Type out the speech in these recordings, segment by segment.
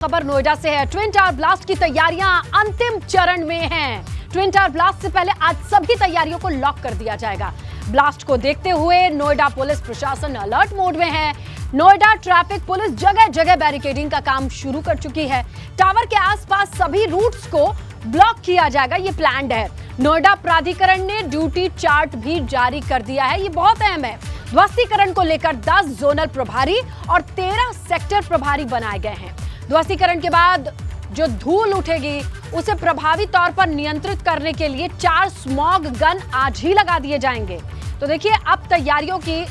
खबर नोएडा से है। ट्विन टावर ब्लास्ट की तैयारियां अंतिम चरण में हैं। ट्विन टावर ब्लास्ट से पहले आज सभी तैयारियों को लॉक कर दिया जाएगा। ब्लास्ट को देखते हुए नोएडा पुलिस प्रशासन अलर्ट मोड में है। नोएडा ट्रैफिक पुलिस जगह जगह बैरिकेडिंग का काम शुरू कर चुकी है। टावर के आसपास सभी रूट्स को ब्लॉक किया जाएगा, ये प्लान्ड है। नोएडा प्राधिकरण ने ड्यूटी चार्ट भी जारी कर दिया है, ये बहुत अहम है। ध्वस्तीकरण को लेकर 10 जोनल प्रभारी और 13 सेक्टर प्रभारी बनाए गए हैं। ध्वस्तीकरण के बाद जो धूल उठेगी उसे प्रभावी तौर पर नियंत्रित करने के लिए 4 स्मॉग गन आज ही लगा दिए जाएंगे। तो देखिए, अब तैयारियों की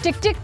टिक टिक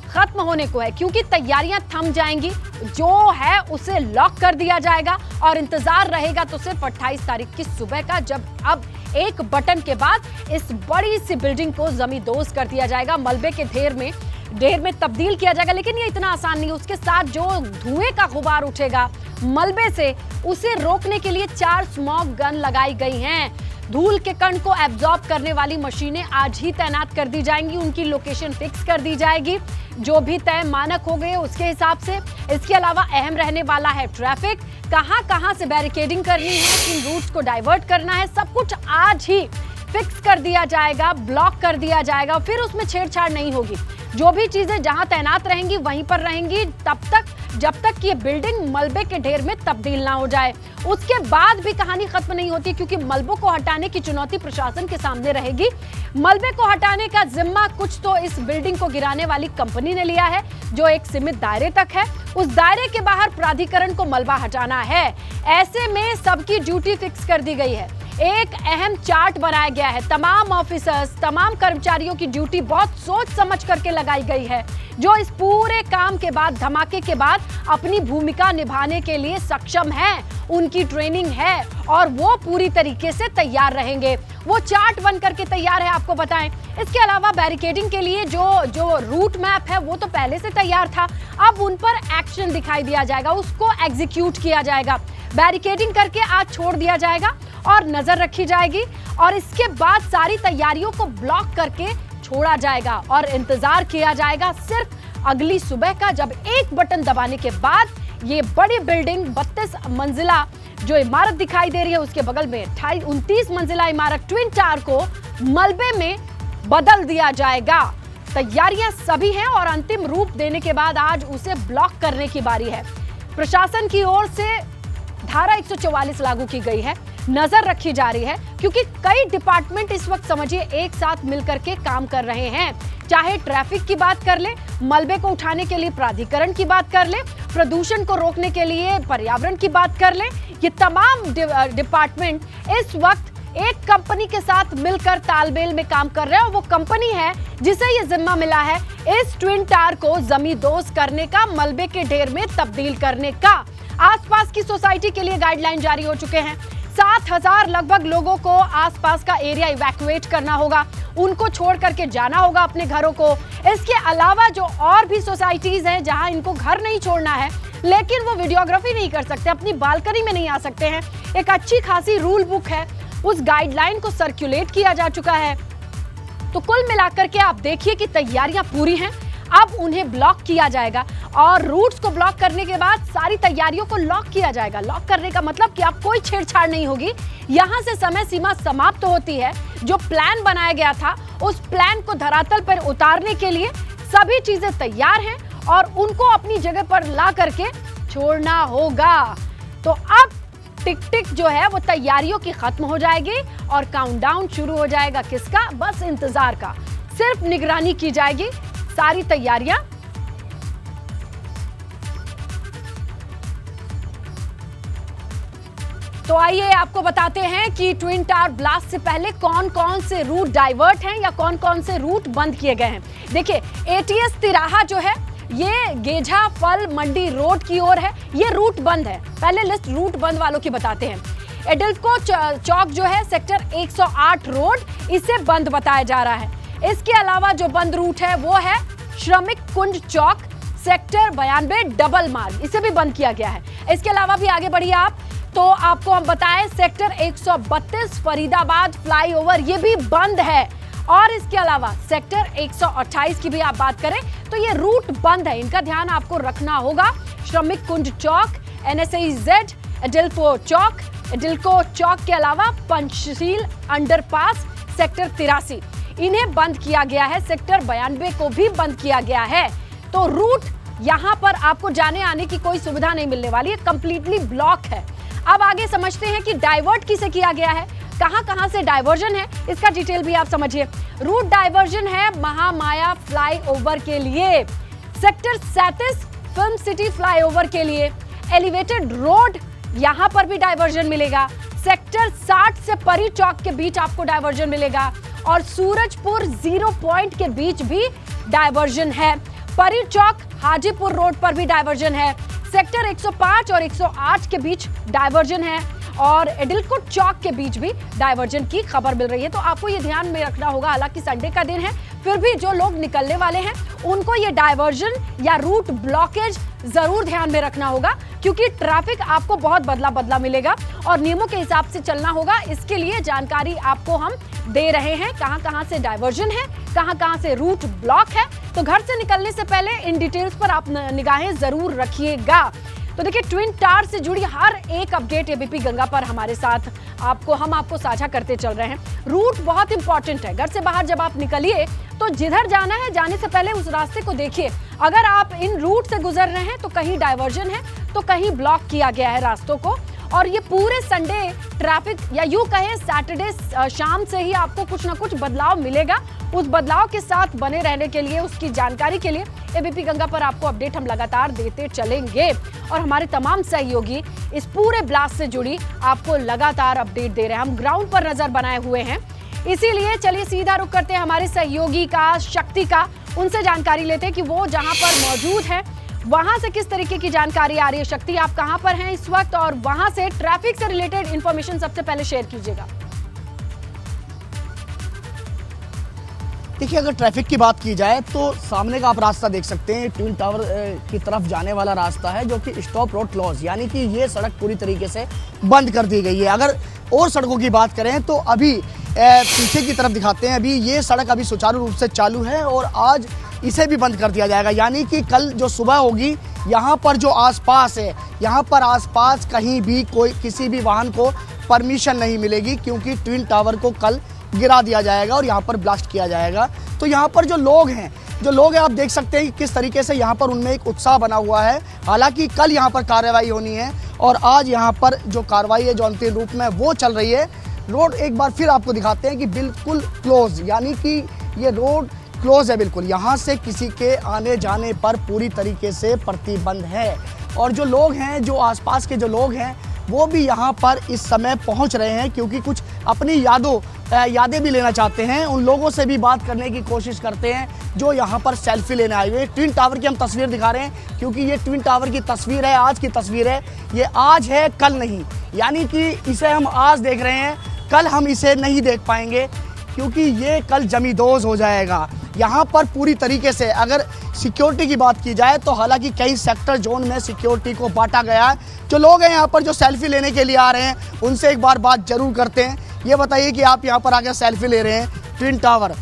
खत्म होने को है, क्योंकि तैयारियां थम जाएंगी। जो है उसे लॉक कर दिया जाएगा और इंतजार रहेगा तो सिर्फ 28 तारीख की सुबह का, जब अब एक बटन के बाद इस बड़ी सी बिल्डिंग को जमींदोज कर दिया जाएगा, मलबे के ढेर में तब्दील किया जाएगा। लेकिन ये इतना आसान नहीं, उसके साथ जो धुएं का गुबार उठेगा मलबे से, उसे रोकने के लिए 4 स्मॉग गन लगाई गई हैं। धूल के कण को एब्जॉर्ब करने वाली मशीनें आज ही तैनात कर दी जाएंगी, उनकी लोकेशन फिक्स कर दी जाएगी, जो भी तय मानक हो गए उसके हिसाब से। इसके अलावा अहम रहने वाला है ट्रैफिक, कहां से बैरिकेडिंग करनी है, किन रूट्स को डाइवर्ट करना है, सब कुछ आज ही फिक्स कर दिया जाएगा, ब्लॉक कर दिया जाएगा। फिर उसमें छेड़छाड़ नहीं होगी। जो भी चीजें जहां तैनात रहेंगी वहीं पर रहेंगी तब तक, जब तक कि ये बिल्डिंग मलबे के ढेर में तब्दील ना हो जाए। उसके बाद भी कहानी खत्म नहीं होती, क्योंकि मलबों को हटाने की चुनौती प्रशासन के सामने रहेगी। मलबे को हटाने का जिम्मा कुछ तो इस बिल्डिंग को गिराने वाली कंपनी ने लिया है, जो एक सीमित दायरे तक है। उस दायरे के बाहर प्राधिकरण को मलबा हटाना है। ऐसे में सबकी ड्यूटी फिक्स कर दी गई है। एक अहम चार्ट बनाया गया है। तमाम ऑफिसर्स, तमाम कर्मचारियों की ड्यूटी बहुत सोच समझ करके लगाई गई है, जो इस पूरे काम के बाद, धमाके के बाद अपनी भूमिका निभाने के लिए सक्षम हैं। उनकी ट्रेनिंग है और वो पूरी तरीके से तैयार रहेंगे। वो चार्ट बन करके तैयार है, आपको बताएं। इसके अलावा बैरिकेडिंग के लिए जो रूट मैप है वो तो पहले से तैयार था, अब उन पर एक्शन दिखाई दिया जाएगा, उसको एग्जीक्यूट किया जाएगा। बैरिकेडिंग करके आज छोड़ दिया जाएगा और नजर रखी जाएगी, और इसके बाद सारी तैयारियों को ब्लॉक करके छोड़ा जाएगा और इंतजार किया जाएगा सिर्फ अगली सुबह का, जब एक बटन दबाने के बाद ये बड़ी बिल्डिंग 32 मंजिला जो इमारत दिखाई दे रही है, उसके बगल में 29 मंजिला इमारत ट्विन टावर को मलबे में बदल दिया जाएगा। तैयारियां सभी हैं और अंतिम रूप देने के बाद आज उसे ब्लॉक करने की बारी है। प्रशासन की ओर से धारा 144 लागू की गई है, नजर रखी जा रही है, क्योंकि कई डिपार्टमेंट इस वक्त समझिए एक साथ मिलकर के काम कर रहे हैं। चाहे ट्रैफिक की बात कर ले, मलबे को उठाने के लिए प्राधिकरण की बात कर ले, प्रदूषण को रोकने के लिए पर्यावरण की बात कर ले, ये तमाम डिपार्टमेंट इस वक्त एक कंपनी के साथ मिलकर तालमेल में काम कर रहे हैं, और वो कंपनी है जिसे ये जिम्मा मिला है इस ट्विन टावर को जमींदोज करने का, मलबे के ढेर में तब्दील करने का। आसपास की सोसाइटी के लिए गाइडलाइन जारी हो चुके हैं। 7000 लगभग लोगों को आसपास का एरिया इवैक्यूएट करना होगा, उनको छोड़ करके जाना होगा अपने घरों को। इसके अलावा जो और भी सोसाइटीज हैं जहां इनको घर नहीं छोड़ना है, लेकिन वो वीडियोग्राफी नहीं कर सकते, अपनी बालकनी में नहीं आ सकते हैं, एक अच्छी खासी रूल बुक है, उस गाइडलाइन को सर्कुलेट किया जा चुका है। तो कुल मिलाकर के आप देखिए कि तैयारियां पूरी हैं। अब उन्हें ब्लॉक किया जाएगा और रूट्स को ब्लॉक करने के बाद सारी तैयारियों को लॉक किया जाएगा। लॉक करने का मतलब कि अब कोई छेड़छाड़ नहीं होगी। यहां से समय सीमा समाप्त होती है। जो प्लान बनाया गया था, उस प्लान को धरातल पर उतारने के लिए सभी चीजें तैयार हैं और उनको अपनी जगह पर ला करके छोड़ना होगा। तो अब टिक टिक जो है वो तैयारियों की खत्म हो जाएगी और काउंटडाउन शुरू हो जाएगा। किसका? बस इंतजार का। सिर्फ निगरानी की जाएगी, सारी तैयारियां तो आइए आपको बताते हैं कि ट्विन टावर ब्लास्ट से पहले कौन कौन से रूट डाइवर्ट हैं या कौन कौन से रूट बंद किए गए हैं। देखिए, एटीएस तिराहा जो है ये गेझा फल मंडी रोड की ओर है, ये रूट बंद है। पहले लिस्ट रूट बंद वालों की बताते हैं। एडल्को चौक जो है सेक्टर 108 रोड, इसे बंद बताया जा रहा है। इसके अलावा जो बंद रूट है वो है श्रमिक कुंज चौक सेक्टर 92 डबल मार्ग, इसे भी बंद किया गया है। इसके अलावा भी आगे बढ़िए आप, तो आपको हम बताएं सेक्टर 132 फरीदाबाद फ्लाईओवर, ये भी बंद है। और इसके अलावा सेक्टर 128 की भी आप बात करें तो ये रूट बंद है, इनका ध्यान आपको रखना होगा। श्रमिक कुंज चौक, NSAZ, एडिल्को चौक, एडिल्को चौक के अलावा पंचशील अंडरपास, सेक्टर 83 इन्हें बंद किया गया है। सेक्टर 92 को भी बंद किया गया है। तो रूट यहां पर आपको जाने आने की कोई सुविधा नहीं मिलने वाली है, कंप्लीटली ब्लॉक है। अब आगे समझते हैं कि डाइवर्ट किसे किया गया है, कहां से डाइवर्जन है, इसका डिटेल भी आप समझिए। रूट डाइवर्जन है महामाया फ्लाईओवर के लिए, सेक्टर 37 फिल्म सिटी फ्लाईओवर के लिए, एलिवेटेड रोड यहां पर भी डाइवर्जन मिलेगा, सेक्टर 60 से परी चौक के बीच आपको डाइवर्जन मिलेगा और सूरजपुर 0 पॉइंट के बीच भी डाइवर्जन है। परी चौक हाजीपुर रोड पर भी डाइवर्जन है, सेक्टर 105 और 108 के बीच डाइवर्जन है और एडिल्को चौक के बीच भी डाइवर्जन की खबर मिल रही है। तो आपको ये ध्यान में रखना होगा, हालांकि संडे का दिन है, फिर भी जो लोग निकलने वाले हैं उनको ये डाइवर्जन या रूट ब्लॉकेज जरूर ध्यान में रखना होगा, क्योंकि ट्रैफिक आपको बहुत बदला मिलेगा और नियमों के हिसाब से चलना होगा। इसके लिए जानकारी आपको हम दे रहे हैं, कहां से डाइवर्जन है, कहां से रूट ब्लॉक है। तो घर से निकलने से पहले इन डिटेल्स पर आप निगाहें जरूर रखिएगा। तो देखिए, ट्विन टावर से जुड़ी हर एक अपडेट एबीपी गंगा पर हमारे साथ हम आपको साझा करते चल रहे हैं। रूट बहुत इंपॉर्टेंट है। घर से बाहर जब आप निकलिए तो जिधर जाना है, जाने से पहले उस रास्ते को देखिए। अगर आप इन रूट से गुजर रहे हैं तो कहीं डाइवर्जन है, तो कहीं ब्लॉक किया गया है रास्तों को। और ये पूरे संडे ट्रैफिक या यूं कहें सैटरडे शाम से ही आपको कुछ ना कुछ बदलाव मिलेगा। उस बदलाव के साथ बने रहने के लिए, उसकी जानकारी के लिए एबीपी गंगा पर आपको अपडेट हम लगातार देते चलेंगे और हमारे तमाम सहयोगी इस पूरे ब्लास्ट से जुड़ी आपको लगातार अपडेट दे रहे हैं। हम ग्राउंड पर नजर बनाए हुए हैं, इसीलिए चलिए सीधा रुख करते हैं हमारे सहयोगी का, शक्ति का। उनसे जानकारी लेते हैं कि वो जहां पर मौजूद है वहां से किस तरीके की जानकारी आ रही है। शक्ति, आप कहां पर हैं इस वक्त और वहां से ट्रैफिक से रिलेटेड इंफॉर्मेशन सबसे पहले शेयर कीजिएगा। देखिए, अगर ट्रैफिक की बात की जाए तो सामने का आप रास्ता देख सकते हैं, ट्विन टावर की तरफ जाने वाला रास्ता है, जो कि स्टॉप रोड क्लोज, यानी कि ये सड़क पूरी तरीके से बंद कर दी गई है। अगर और सड़कों की बात करें तो अभी पीछे की तरफ दिखाते हैं, अभी ये सड़क अभी सुचारू रूप से चालू है और आज इसे भी बंद कर दिया जाएगा। यानी कि कल जो सुबह होगी, यहाँ पर जो आसपास है, यहाँ पर आसपास कहीं भी कोई किसी भी वाहन को परमिशन नहीं मिलेगी, क्योंकि ट्विन टावर को कल गिरा दिया जाएगा और यहाँ पर ब्लास्ट किया जाएगा। तो यहाँ पर जो लोग हैं आप देख सकते हैं कि किस तरीके से यहाँ पर उनमें एक उत्साह बना हुआ है। हालांकि कल यहाँ पर कार्रवाई होनी है और आज यहाँ पर जो कार्रवाई है, जो अंतिम रूप में वो चल रही है। रोड एक बार फिर आपको दिखाते हैं कि बिल्कुल क्लोज, यानी कि ये रोड क्लोज है बिल्कुल। यहाँ से किसी के आने जाने पर पूरी तरीके से प्रतिबंध है और जो लोग हैं, जो आसपास के जो लोग हैं, वो भी यहाँ पर इस समय पहुँच रहे हैं, क्योंकि कुछ अपनी यादें भी लेना चाहते हैं। उन लोगों से भी बात करने की कोशिश करते हैं जो यहाँ पर सेल्फी लेने आए हुए हैं। ट्विन टावर की हम तस्वीर दिखा रहे हैं, क्योंकि ये ट्विन टावर की तस्वीर है, आज की तस्वीर है। ये आज है, कल नहीं, यानी कि इसे हम आज देख रहे हैं, कल हम इसे नहीं देख पाएंगे, क्योंकि ये कल जमींदोज हो जाएगा। यहाँ पर पूरी तरीके से अगर सिक्योरिटी की बात की जाए तो हालांकि कई सेक्टर जोन में सिक्योरिटी को बांटा गया है। जो लोग हैं यहाँ पर जो सेल्फी लेने के लिए आ रहे हैं, उनसे एक बार बात जरूर करते हैं। ये बताइए कि आप यहाँ पर आकर सेल्फी ले रहे हैं ट्विन टावर,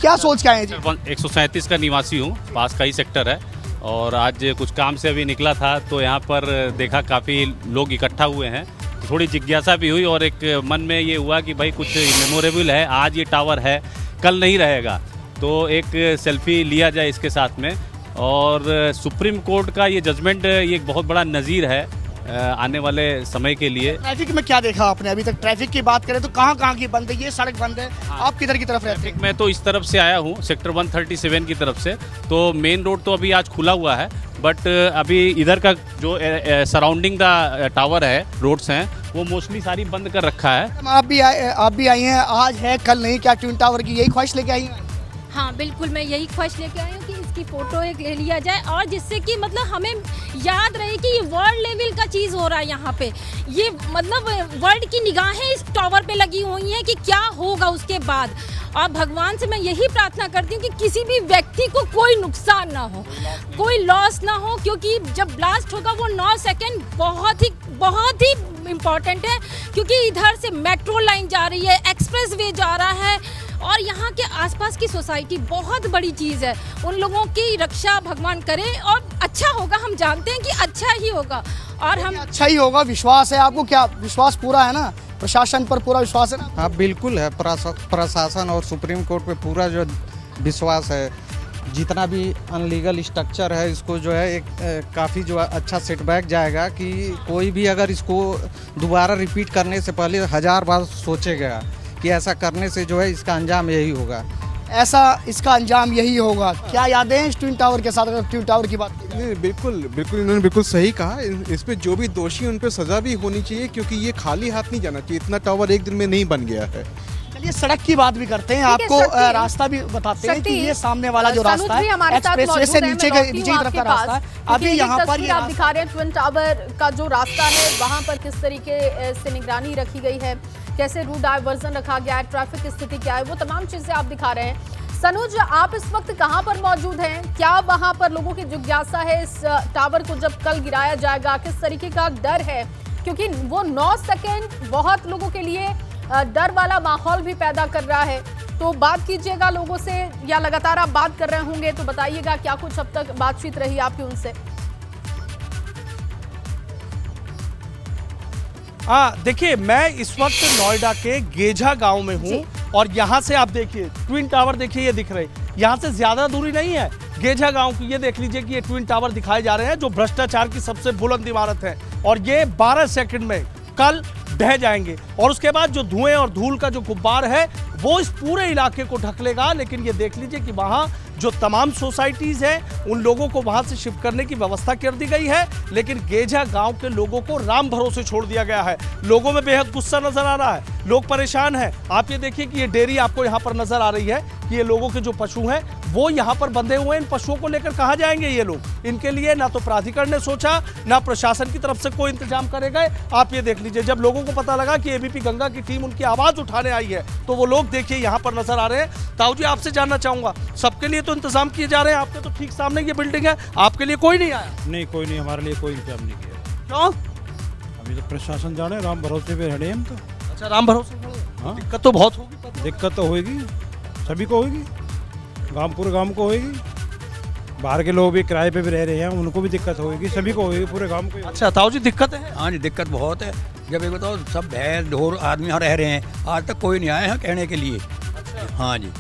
क्या सोच के आए हैं जी? 137 का निवासी हूँ, पास का ही सेक्टर है और आज कुछ काम से अभी निकला था तो यहाँ पर देखा काफ़ी लोग इकट्ठा हुए हैं। थोड़ी जिज्ञासा भी हुई और एक मन में ये हुआ कि भाई कुछ मेमोरेबल है, आज ये टावर है, कल नहीं रहेगा, तो एक सेल्फी लिया जाए इसके साथ में। और सुप्रीम कोर्ट का ये जजमेंट ये एक बहुत बड़ा नज़ीर है आने वाले समय के लिए। ट्रैफिक में क्या देखा आपने अभी तक? ट्रैफिक की बात करें तो कहाँ की बंद है? ये सड़क बंद है। आप किधर की तरफ रहते हैं? मैं तो इस तरफ से आया हूँ, सेक्टर 137 की तरफ से। तो मेन रोड तो अभी आज खुला हुआ है, बट अभी इधर का जो सराउंडिंग द टावर है, रोड्स हैं, वो मोस्टली सारी बंद कर रखा है। आप भी आई हैं, आज है कल नहीं, क्या ट्विन टावर की यही ख्वाहिश लेके आई हैं? हाँ बिल्कुल, मैं यही ख्वाहिश लेके आई हूँ कि इसकी फ़ोटो एक ले लिया जाए और जिससे कि मतलब हमें याद रहे कि ये वर्ल्ड लेवल का चीज़ हो रहा है यहाँ पे। ये मतलब वर्ल्ड की निगाहें इस टावर पे लगी हुई हैं कि क्या होगा उसके बाद। और भगवान से मैं यही प्रार्थना करती हूँ कि किसी भी व्यक्ति को कोई नुकसान ना हो, कोई लॉस ना हो, क्योंकि जब ब्लास्ट होगा वो 9 सेकेंड बहुत ही इम्पॉर्टेंट है, क्योंकि इधर से मेट्रो लाइन जा रही है, एक्सप्रेस वे जा रहा है और यहाँ के आसपास की सोसाइटी बहुत बड़ी चीज़ है। उन लोगों की रक्षा भगवान करे और अच्छा होगा, हम जानते हैं कि अच्छा ही होगा। और हम अच्छा ही होगा, विश्वास है आपको? क्या विश्वास पूरा है ना, प्रशासन पर पूरा विश्वास है ना? हाँ बिल्कुल है, प्रशासन और सुप्रीम कोर्ट पे पूरा जो विश्वास है। जितना भी अनलीगल स्ट्रक्चर है इसको जो है एक काफ़ी जो है अच्छा सेटबैक जाएगा कि कोई भी अगर इसको दोबारा रिपीट करने से पहले 1000 बार सोचेगा कि ऐसा करने से जो है इसका अंजाम यही होगा। ऐसा इसका अंजाम यही होगा। क्या यादें हैं इस ट्विन टावर के साथ, अगर ट्विन टावर की बात की जाए? नहीं, बिल्कुल बिल्कुल इन्होंने बिल्कुल सही कहा। इस पे जो भी दोषी हैं उन पे सज़ा भी होनी चाहिए, क्योंकि ये खाली हाथ नहीं जाना चाहिए। इतना टावर एक दिन में नहीं बन गया है। चलिए सड़क की बात भी करते हैं, आपको रास्ता भी बताते हैं कि ये सामने वाला जो रास्ता है एक्सप्रेसवे से नीचे की तरफ का रास्ता है। अभी यहाँ पर ये आप दिखा रहे हैं ट्विन टावर का जो रास्ता है वहाँ पर किस तरीके से निगरानी रखी गई है, कैसे रूट डाइवर्जन रखा गया है, ट्रैफिक की स्थिति क्या है, वो तमाम चीजें आप दिखा रहे हैं। सनुज, आप इस वक्त कहाँ पर मौजूद हैं? क्या वहाँ पर लोगों की जिज्ञासा है इस टावर को जब कल गिराया जाएगा, किस तरीके का डर है? क्योंकि वो 9 सेकेंड बहुत लोगों के लिए डर वाला माहौल भी पैदा कर रहा है। तो बात कीजिएगा लोगों से, या लगातार आप बात कर रहे होंगे, तो बताइएगा क्या कुछ अब तक बातचीत रही आपकी उनसे? देखिए, मैं इस वक्त नोएडा के गेझा गांव में हूं और यहां से आप देखिए ट्विन टावर, देखिए ये दिख रहे, यहां से ज्यादा दूरी नहीं है गेझा गांव की। ये देख लीजिए कि ये ट्विन टावर दिखाए जा रहे हैं जो भ्रष्टाचार की सबसे बुलंद इमारत है, और ये 12 सेकंड में कल ढह जाएंगे। और उसके बाद जो धुएं और धूल का जो गुब्बार है वो इस पूरे इलाके को ढक लेगा। लेकिन ये देख लीजिए कि वहाँ जो तमाम सोसाइटीज़ हैं उन लोगों को वहाँ से शिफ्ट करने की व्यवस्था कर दी गई है, लेकिन गेझा गांव के लोगों को राम भरोसे छोड़ दिया गया है। लोगों में बेहद गुस्सा नजर आ रहा है, लोग परेशान हैं। आप ये देखिए कि ये डेयरी आपको यहाँ पर नजर आ रही है कि ये लोगों के जो पशु हैं वो यहाँ पर बंधे हुए हैं। इन पशुओं को लेकर कहाँ जाएंगे ये लोग? इनके लिए ना तो प्राधिकरण ने सोचा, ना प्रशासन की तरफ से कोई इंतजाम करे गए। आप ये देख लीजिए, जब लोगों को पता लगा कि एबीपी गंगा की टीम उनकी आवाज उठाने आई है तो वो लोग देखिए यहाँ पर नजर आ रहे हैं। ताऊ जी, आपसे जानना चाहूंगा, सबके लिए तो इंतजाम किए जा रहे हैं, आपके तो ठीक सामने ये बिल्डिंग है, आपके लिए कोई नहीं आया? नहीं, कोई नहीं, हमारे लिए कोई इंतजाम नहीं किया। क्यों? अभी तो प्रशासन जाने, राम भरोसे पे खड़े हैं हम तो। अच्छा, राम भरोसे खड़े हैं। हाँ, दिक्कत तो बहुत होगी। दिक्कत तो होगी, सभी को होगी, पूरे गांव को होगी। बाहर के लोग भी किराए पे भी रह रहे हैं, उनको भी दिक्कत होगी, सभी को होगी, पूरे गांव को। अच्छा ताऊ जी, दिक्कत है? हाँ जी, दिक्कत बहुत है। जब ये बताओ, सब भैंस ढोर आदमी यहाँ रह रहे हैं, आज तक कोई नहीं आया है कहने के लिए। हाँ जी,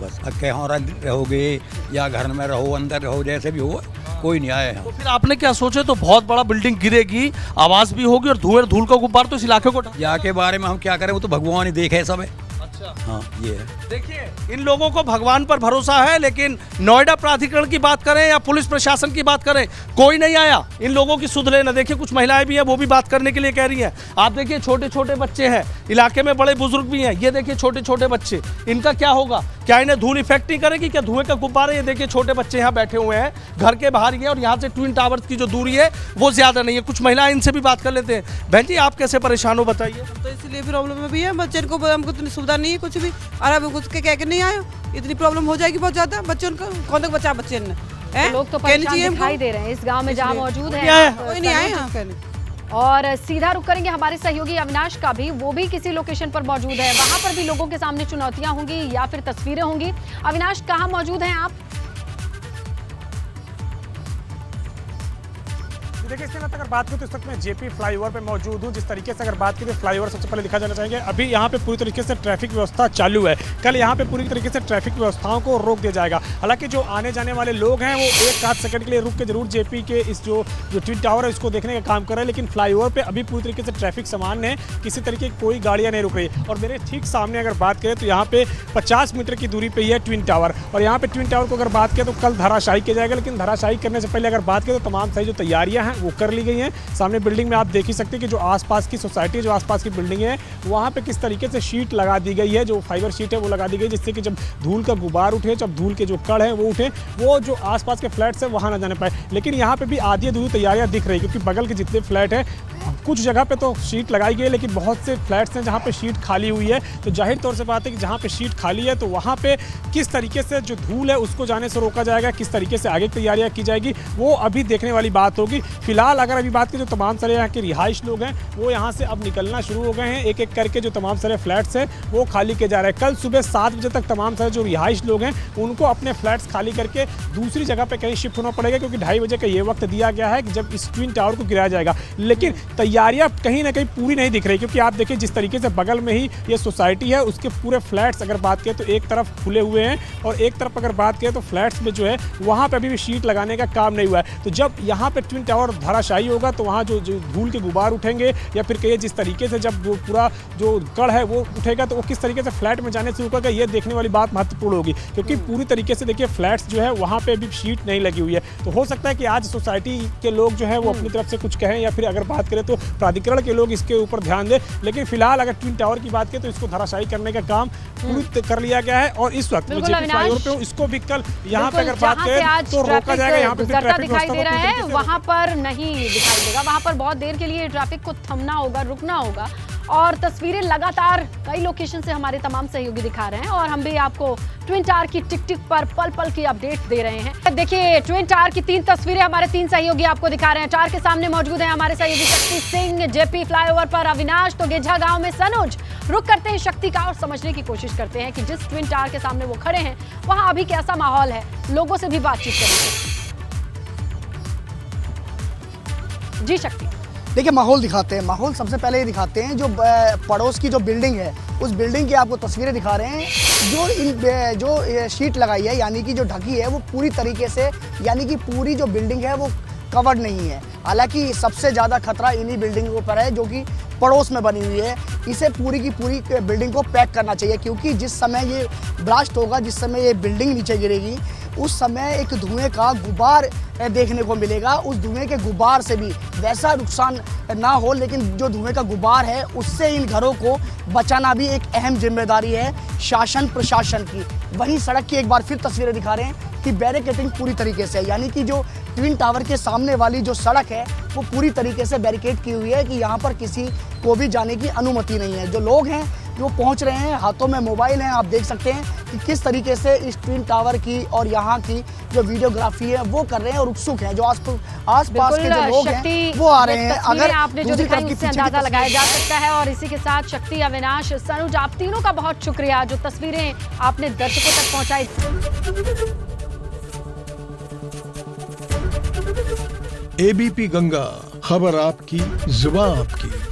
बस अब कहाँ रहोगे या घर में रहो, अंदर रहो, जैसे भी हो, कोई नहीं आया है। तो फिर आपने क्या सोचे? तो बहुत बड़ा बिल्डिंग गिरेगी, आवाज भी होगी और धुएं धूल का गुब्बार तो इस इलाके को या के बारे में हम क्या करें, वो तो भगवान ही देखे सब है। अच्छा, हाँ ये है। देखिए, इन लोगों को भगवान पर भरोसा है, लेकिन नोएडा प्राधिकरण की बात करें या पुलिस प्रशासन की बात करें, कोई नहीं आया इन लोगों की सुध लेना। देखिए, कुछ महिलाएं भी हैं, वो भी बात करने के लिए कह रही हैं। आप देखिए, छोटे छोटे बच्चे हैं, इलाके में बड़े बुजुर्ग भी हैं। ये देखिए छोटे छोटे बच्चे, इनका क्या होगा? क्या इन्हें धूल इफेक्ट नहीं करेगी? क्या धुएं का गुब्बारा? ये देखिए छोटे बच्चे यहाँ बैठे हुए हैं, घर के बाहर ही है, और यहाँ से ट्विन टावर्स की जो दूरी है वो ज्यादा नहीं है। कुछ महिलाएं, इनसे भी बात कर लेते हैं। बहन जी, आप कैसे परेशान हो, बताइए। तो इसलिए प्रॉब्लम भी है, बच्चे को हमको इतनी सुविधा नहीं है कुछ भी, और अब उसके कह के नहीं आए, इतनी प्रॉब्लम हो जाएगी बहुत ज्यादा। बच्चों को कौन तक बचा बच्चे ने? तो लोग तो परेशान दिखाई दे रहे हैं इस गांव में जहां मौजूद है। कोई नहीं आए यहाँ कहने। और सीधा रुक करेंगे हमारे सहयोगी अविनाश का भी, वो भी किसी लोकेशन पर मौजूद है। वहां पर भी लोगों के सामने चुनौतियां होंगी या फिर तस्वीरें होंगी। अविनाश, कहां मौजूद हैं आप? देखिए, इसके साथ अगर बात करूँ तो इस वक्त मैं जेपी फ्लाईओवर पे मौजूद हूँ। जिस तरीके से अगर बात करें फ्लाईओवर, सबसे पहले दिखा जाना चाहेंगे, अभी यहाँ पे पूरी तरीके से ट्रैफिक व्यवस्था चालू है। कल यहाँ पे पूरी तरीके से ट्रैफिक व्यवस्थाओं को रोक दिया जाएगा। हालांकि जो आने जाने वाले लोग हैं वो 1 सेकंड के लिए रुक के जरूर जेपी के इस जो ट्विन टावर है इसको देखने का काम कर रहे हैं, लेकिन फ्लाईओवर पर अभी पूरी तरीके से ट्रैफिक सामान्य है, किसी तरीके की कोई गाड़ियाँ नहीं रुक रही। और मेरे ठीक सामने अगर बात करें तो यहाँ पे 50 मीटर की दूरी पर ही है ट्विन टावर, और यहाँ पे ट्विन टावर को अगर बात करें तो कल धराशायी किया जाएगा। लेकिन धराशायी करने से पहले अगर बात करें तो तमाम सारी जो तैयारियाँ हैं वो कर ली गई हैं। सामने बिल्डिंग में आप देख ही सकते हैं कि जो आसपास की सोसाइटी, जो आसपास की बिल्डिंग है, वहाँ पे किस तरीके से शीट लगा दी गई है, जो फाइबर शीट है वो लगा दी गई, जिससे कि जब धूल का गुबार उठे, जब धूल के जो कण है वो उठे, वो जो आसपास के फ्लैट्स है वहाँ ना जाने पाए। लेकिन यहाँ पे भी आधी अधूरी तैयारियाँ दिख रही, क्योंकि बगल के जितने फ्लैट है कुछ जगह पे तो शीट लगाई गई है, लेकिन बहुत से फ्लैट्स हैं जहाँ पे शीट खाली हुई है। तो जाहिर तौर से बात है कि जहाँ पे शीट खाली है तो वहाँ पे किस तरीके से जो धूल है उसको जाने से रोका जाएगा, किस तरीके से आगे की तैयारियाँ की जाएगी, वो अभी देखने वाली बात होगी। फिलहाल अगर अभी बात करें जो तमाम सारे यहाँ के रिहाइश लोग हैं वो यहाँ से अब निकलना शुरू हो गए हैं। एक एक करके जो तमाम सारे फ्लैट्स हैं वो खाली किए जा रहे हैं। कल सुबह 7 बजे तक तमाम सारे जो रिहाइश लोग हैं उनको अपने फ्लैट्स खाली करके दूसरी जगह पे कहीं शिफ्ट होना पड़ेगा, क्योंकि 2:30 बजे का ये वक्त दिया गया है कि जब इस ट्विन टावर को गिराया जाएगा। लेकिन तैयारियां कहीं ना कहीं पूरी नहीं दिख रही, क्योंकि आप देखिए जिस तरीके से बगल में ही ये सोसाइटी है उसके पूरे फ्लैट्स अगर बात करें तो एक तरफ खुले हुए हैं और एक तरफ अगर बात करें तो फ्लैट्स में जो है वहाँ पर अभी भी शीट लगाने का काम नहीं हुआ है। तो जब यहाँ पर ट्विन टावर धराशायी होगा तो वहाँ जो धूल के गुबार उठेंगे या फिर कहिए जिस तरीके से जब वो पूरा जो कड़ है वो उठेगा तो वो किस तरीके से फ्लैट में जाने से रुकेगा, ये देखने वाली बात महत्वपूर्ण होगी। क्योंकि पूरी तरीके से देखिए फ्लैट्स जो है वहाँ पे भी शीट नहीं लगी हुई है। तो हो सकता है कि आज सोसाइटी के लोग जो है वो अपनी तरफ से कुछ कहें या फिर अगर बात करें तो प्राधिकरण के लोग इसके ऊपर ध्यान दें। लेकिन फिलहाल अगर ट्विन टावर की बात करें तो इसको धराशायी करने का काम पूरी कर लिया गया है और इस वक्त इसको भी कल यहाँ पे अगर बात करें तो रोका जाएगा। यहाँ पे दिखाई दे रहा है वहाँ पर नहीं दिखाई देगा, वहाँ पर बहुत देर के लिए ट्रैफिक को थमना होगा, रुकना होगा। और तस्वीरें लगातार कई लोकेशन से हमारे तमाम सहयोगी दिखा रहे हैं और हम भी आपको ट्विन टावर की टिक टिक पर पल पल की अपडेट दे रहे हैं। देखिए ट्विन टावर की 3 तस्वीरें हमारे 3 सहयोगी आपको दिखा रहे हैं। टावर के सामने मौजूद है हमारे सहयोगी शक्ति सिंह, जेपी फ्लाईओवर पर अविनाश, तो गेझा गांव में सनोज। रुक करते हैं शक्ति का और समझने की कोशिश करते हैं कि जिस ट्विन टावर के सामने वो खड़े हैं वहां अभी कैसा माहौल है, लोगों से भी बातचीत करेंगे। जी शक्ति, देखिए माहौल दिखाते हैं। माहौल सबसे पहले ये दिखाते हैं जो पड़ोस की जो बिल्डिंग है उस बिल्डिंग की आपको तस्वीरें दिखा रहे हैं। जो शीट लगाई है यानी कि जो ढकी है वो पूरी तरीके से यानी कि पूरी जो बिल्डिंग है वो कवर्ड नहीं है। हालांकि सबसे ज़्यादा खतरा इन्हीं बिल्डिंगों पर है जो कि पड़ोस में बनी हुई है। इसे पूरी की पूरी बिल्डिंग को पैक करना चाहिए, क्योंकि जिस समय ये ब्लास्ट होगा, जिस समय ये बिल्डिंग नीचे गिरेगी उस समय एक धुएं का गुबार देखने को मिलेगा। उस धुएं के गुबार से भी वैसा नुकसान ना हो, लेकिन जो धुएं का गुबार है उससे इन घरों को बचाना भी एक अहम जिम्मेदारी है शासन प्रशासन की। वहीं सड़क की एक बार फिर तस्वीरें दिखा रहे हैं कि बैरिकेडिंग पूरी तरीके से, यानी कि जो ट्विन टावर के सामने वाली जो सड़क है वो पूरी तरीके से बैरिकेड की हुई है कि यहाँ पर किसी को भी जाने की अनुमति नहीं है। जो लोग हैं वो पहुँच रहे हैं, हाथों में मोबाइल हैं। आप देख सकते हैं कि किस तरीके से इस ट्विन टावर की और यहाँ की जो वीडियोग्राफी है वो कर रहे हैं और उत्सुक हैं। जो आसपास के जो लोग हैं वो आ रहे हैं। अगर आपने जो दिखाई उससे अंदाजा लगाया जा सकता है। और इसी के साथ शक्ति, अविनाश, सनुज, आप तीनों का बहुत शुक्रिया जो तस्वीरें आपने दर्शकों तक पहुंचाई। एबीपी गंगा, खबर आपकी, जुबान आपकी।